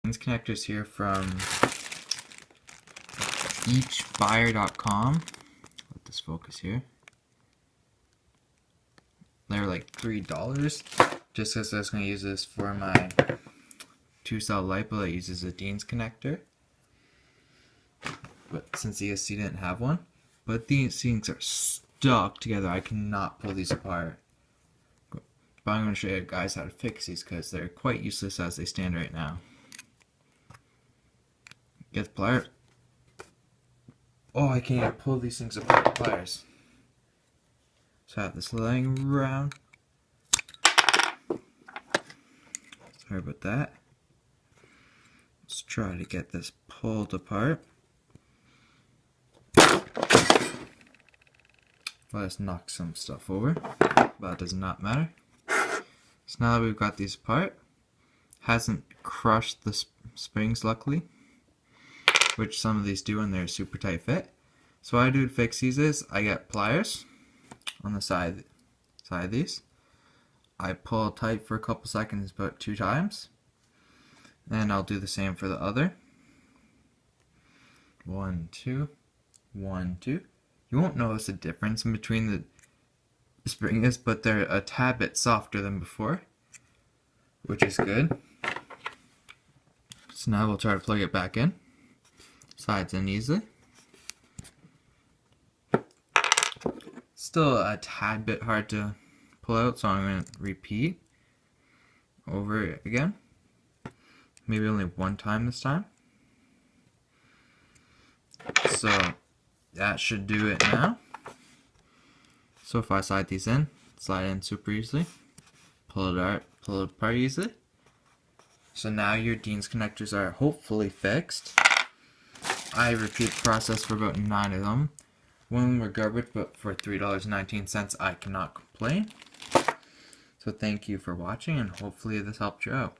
These connectors here from eachbuyer.com. Let this focus here. They're like $3 just because I was going to use this for my 2-cell LiPo that uses a Dean's connector. But since ESC didn't have one, but these things are stuck together. I cannot pull these apart. But I'm going to show you guys how to fix these because they're quite useless as they stand right now. Get the pliers. Oh, I can't even pull these things apart with pliers. So I have this lying around. Sorry about that. Let's try to get this pulled apart. Let's knock some stuff over, but it does not matter. So now that we've got these apart, hasn't crushed the springs luckily, which some of these do when they're a super tight fit. So what I do to fix these is I get pliers on the side of these. I pull tight for a couple seconds about 2 times, and I'll do the same for the other. 1, 2, 1, 2. You won't notice a difference in between the springs, but they're a tad bit softer than before, which is good. So now we'll try to plug it back in. Slides in easily. Still a tad bit hard to pull out, so I'm going to repeat over it again. Maybe only 1 time this time. So that should do it now. So if I slide these in, slide in super easily, pull it apart easily. So now your Dean's connectors are hopefully fixed. I repeat the process for about 9 of them. One of them were garbage, but for $3.19 I cannot complain. So thank you for watching, and hopefully this helped you out.